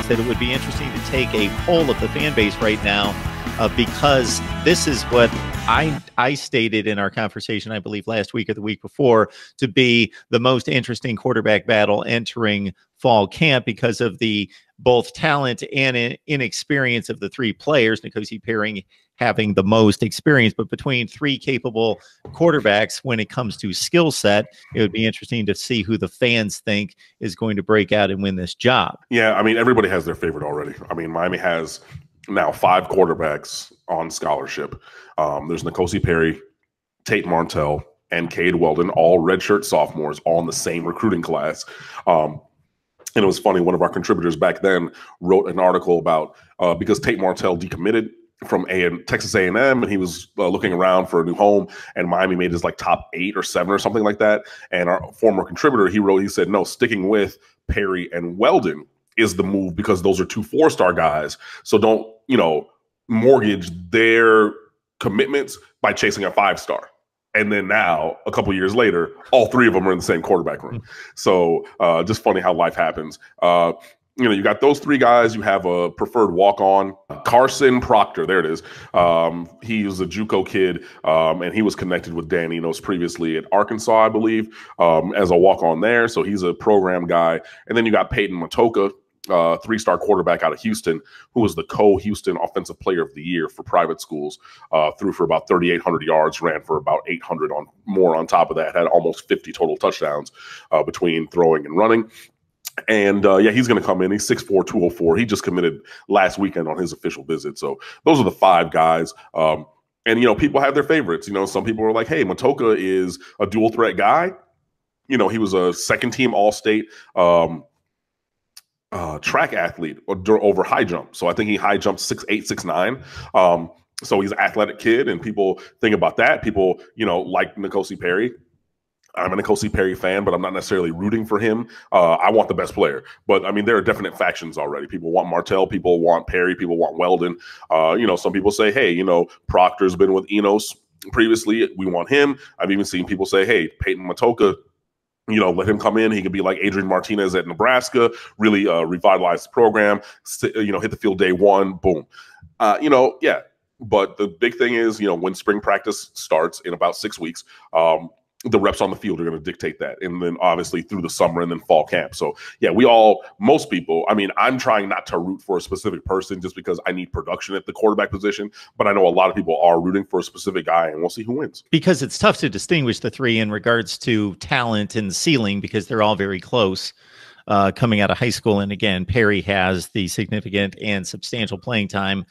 that it would be interesting to take a poll of the fan base right now, because this is what I stated in our conversation, I believe last week or the week before, to be the most interesting quarterback battle entering fall camp because of the both talent and inexperience of the three players. N'Kosi Perry having the most experience, but between three capable quarterbacks when it comes to skill set, it would be interesting to see who the fans think is going to break out and win this job. Yeah, I mean, everybody has their favorite already. I mean, Miami has now 5 quarterbacks on scholarship. There's N'Kosi Perry, Tate Martell, and Cade Weldon, all redshirt sophomores, all in the same recruiting class. And it was funny, one of our contributors back then wrote an article about because Tate Martell decommitted from Texas A&M, and he was looking around for a new home, and Miami made his like top 8 or 7 or something like that. And our former contributor, he said, no, sticking with Perry and Weldon is the move because those are 2 4-star guys. So don't, mortgage their commitments by chasing a 5-star. And then now, a couple years later, all 3 of them are in the same quarterback room. So just funny how life happens. You got those 3 guys. You have a preferred walk-on, Carson Proctor. There it is. He was a JUCO kid, and he was connected with Dan Enos previously at Arkansas, I believe, as a walk-on there. So he's a program guy. And then you got Peyton Matoka, 3-star quarterback out of Houston, who was the co-Houston Offensive Player of the Year for private schools, threw for about 3,800 yards, ran for about 800 more on top of that, had almost 50 total touchdowns between throwing and running. And he's going to come in. He's 6'4", 204. He just committed last weekend on his official visit. So those are the 5 guys. And people have their favorites. Some people are like, hey, Matoka is a dual threat guy. He was a second-team All-State track athlete over high jump. So I think he high jumped 6'8", 6'9". So he's an athletic kid, and people think about that. People, like N'Kosi Perry. I'm a N'Kosi Perry fan, but I'm not necessarily rooting for him. I want the best player. But, I mean, there are definite factions already. People want Martell. People want Perry. People want Weldon. Some people say, hey, Proctor's been with Enos previously. We want him. I've even seen people say, hey, Peyton Matoka, let him come in. He could be like Adrian Martinez at Nebraska, really revitalize the program, hit the field day one, boom. Yeah. But the big thing is, when spring practice starts in about 6 weeks, the reps on the field are going to dictate that. And then obviously through the summer and then fall camp. So yeah, most people, I mean, I'm trying not to root for a specific person just because I need production at the quarterback position. But I know a lot of people are rooting for a specific guy, and we'll see who wins. Because it's tough to distinguish the 3 in regards to talent and ceiling because they're all very close. Coming out of high school. And again, Perry has the significant and substantial playing time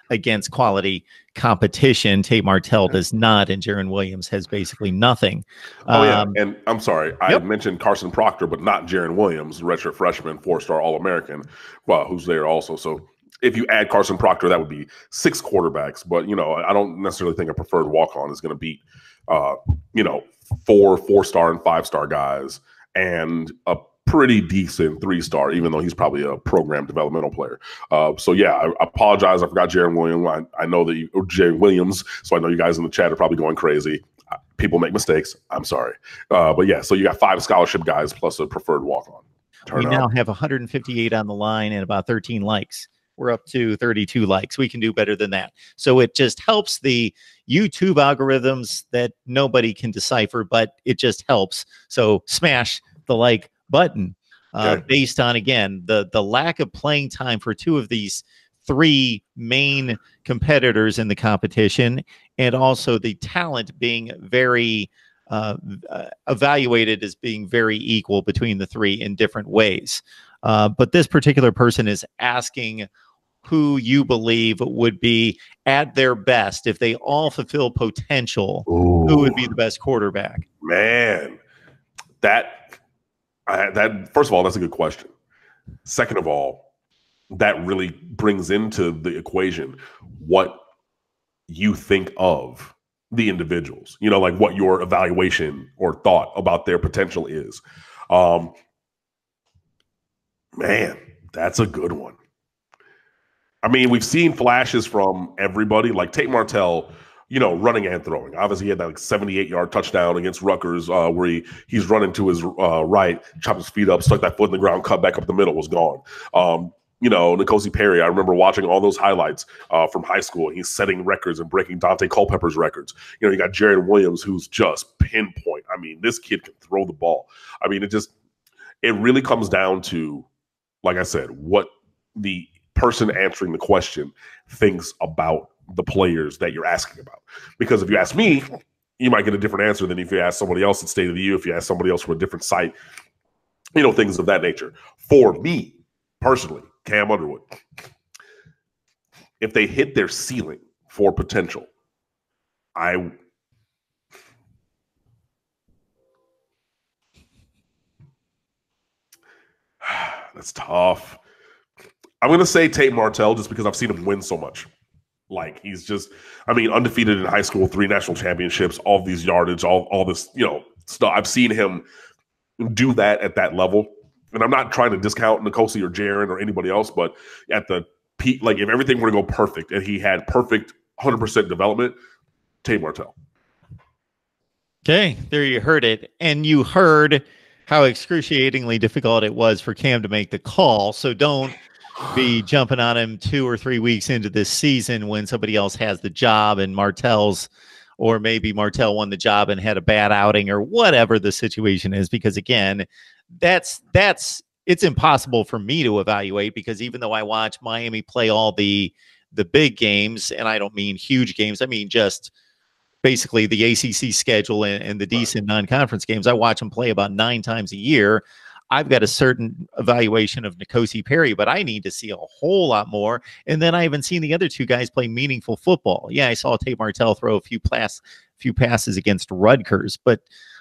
against quality competition. Tate Martell does not, and Jaron Williams has basically nothing. And I'm sorry, I mentioned Carson Proctor, but not Jaron Williams, redshirt freshman, 4-star All-American, who's there also. So if you add Carson Proctor, that would be 6 quarterbacks. But, I don't necessarily think a preferred walk-on is going to beat, 4 4-star and 5-star guys and a pretty decent 3-star, even though he's probably a program developmental player. So yeah, I apologize. I forgot Jaron Williams. I know that Jaron Williams. So I know you guys in the chat are probably going crazy. People make mistakes. I'm sorry. But yeah, so you got 5 scholarship guys plus a preferred walk-on. We now have 158 on the line and about 13 likes. We're up to 32 likes. We can do better than that. So it just helps the YouTube algorithms that nobody can decipher, but it just helps. So smash the like button based on, again, the lack of playing time for 2 of these 3 main competitors in the competition, and also the talent being very evaluated as being very equal between the 3 in different ways. But this particular person is asking who you believe would be at their best if they all fulfill potential. Ooh. Who would be the best quarterback? Man, that first of all, that's a good question. Second of all, that really brings into the equation what you think of the individuals, like what your evaluation or thought about their potential is. Man, that's a good one. I mean, we've seen flashes from everybody, like Tate Martell, running and throwing. Obviously, he had that 78-yard touchdown against Rutgers where he's running to his right, chopped his feet up, stuck that foot in the ground, cut back up the middle, was gone. N'Kosi Perry. I remember watching all those highlights from high school. He's setting records and breaking Dante Culpepper's records. You got Jared Williams, who's just pinpoint. I mean, this kid can throw the ball. I mean, it really comes down to, like I said, what the person answering the question thinks about the players that you're asking about. Because if you ask me, you might get a different answer than if you ask somebody else at State of the U, if you ask somebody else from a different site, things of that nature. For me, personally, Cam Underwood, if they hit their ceiling for potential, that's tough. I'm going to say Tate Martell just because I've seen him win so much. Like, he's just, undefeated in high school, 3 national championships, all these yardage, all this, stuff. I've seen him do that at that level. And I'm not trying to discount N'Kosi or Jaron or anybody else, but at the peak, like if everything were to go perfect and he had perfect 100% development, Tate Martell. Okay, there you heard it. And you heard how excruciatingly difficult it was for Cam to make the call. So don't be jumping on him 2 or 3 weeks into this season when somebody else has the job and or maybe Martell won the job and had a bad outing or whatever the situation is. Because again, it's impossible for me to evaluate, because even though I watch Miami play all the big games, and I don't mean huge games, I mean just basically the ACC schedule and the decent non-conference games, I watch them play about 9 times a year. I've got a certain evaluation of N'Kosi Perry, but I need to see a whole lot more. And then I haven't seen the other 2 guys play meaningful football. Yeah, I saw Tate Martell throw a few passes against Rutgers, but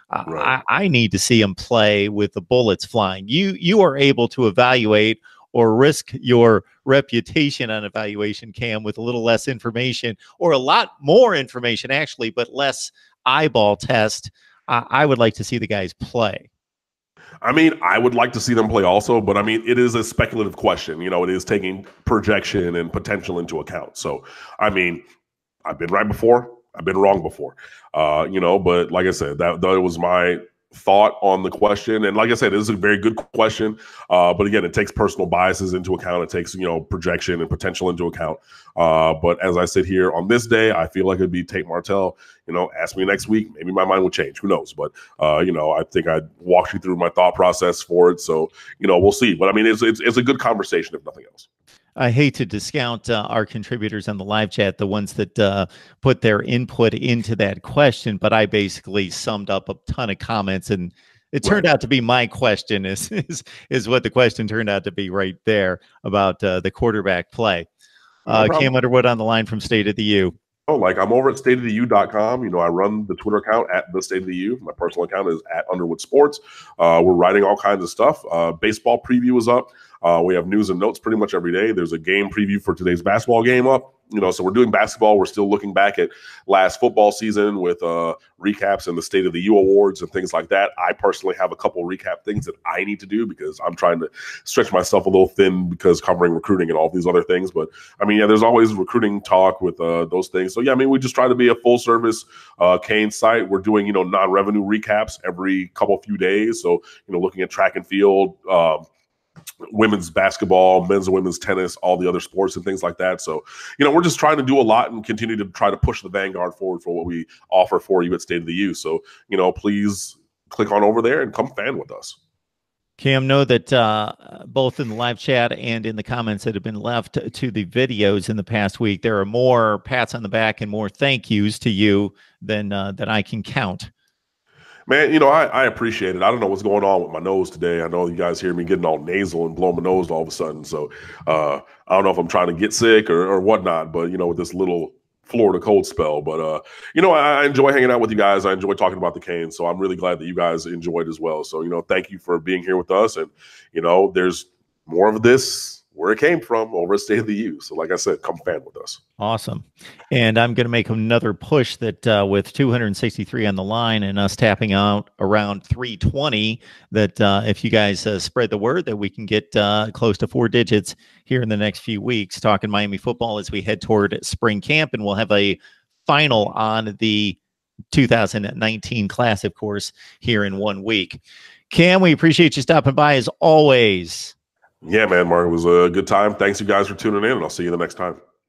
I need to see him play with the bullets flying. You are able to evaluate or risk your reputation on evaluation, Cam, with a little less information, or a lot more information actually, but less eyeball test. I would like to see the guys play. I would like to see them play also, but it is a speculative question. It is taking projection and potential into account. So, I've been right before, I've been wrong before, but like I said, that was my thought on the question. And like I said, it is a very good question. But again, it takes personal biases into account. It takes, projection and potential into account. But as I sit here on this day, I feel like it'd be Tate Martell. Ask me next week, maybe my mind will change. Who knows? But, I think I'd walk you through my thought process for it. So, we'll see. But it's a good conversation, if nothing else. I hate to discount our contributors on the live chat, the ones that put their input into that question, but I basically summed up a ton of comments, and it turned out to be my question is what the question turned out to be right there about the quarterback play. Cam Underwood on the line from State of the U. I'm over at stateoftheu.com. I run the Twitter account at the State of the U. My personal account is at Underwood Sports. We're writing all kinds of stuff. Baseball preview is up. We have news and notes pretty much every day. There's a game preview for today's basketball game up. So we're doing basketball. We're still looking back at last football season with recaps and the State of the U awards and things like that. I personally have a couple recap things that I need to do because I'm trying to stretch myself a little thin because covering recruiting and all these other things. But there's always recruiting talk with those things. So we just try to be a full service Cane site. We're doing non-revenue recaps every few days. So looking at track and field, women's basketball, men's and women's tennis, all the other sports and things like that. So, we're just trying to do a lot and continue to try to push the vanguard forward for what we offer for you at State of the U. So, please click on over there and come fan with us. Cam, know that both in the live chat and in the comments that have been left to the videos in the past week, there are more pats on the back and more thank yous to you than I can count. Man, I appreciate it. I don't know what's going on with my nose today. I know you guys hear me getting all nasal and blowing my nose all of a sudden. So I don't know if I'm trying to get sick or whatnot, but, with this little Florida cold spell. But, I enjoy hanging out with you guys. I enjoy talking about the Canes. So I'm really glad that you guys enjoyed as well. So, thank you for being here with us. And, there's more of this where it came from over at State of the U. So like I said, come fan with us. Awesome. And I'm going to make another push that with 263 on the line and us tapping out around 320, that if you guys spread the word that we can get close to 4 digits here in the next few weeks, talking Miami football as we head toward spring camp. And we'll have a final on the 2019 class, of course, here in 1 week. Cam, we appreciate you stopping by as always. Yeah, man, Mark, it was a good time. Thanks you guys for tuning in, and I'll see you the next time.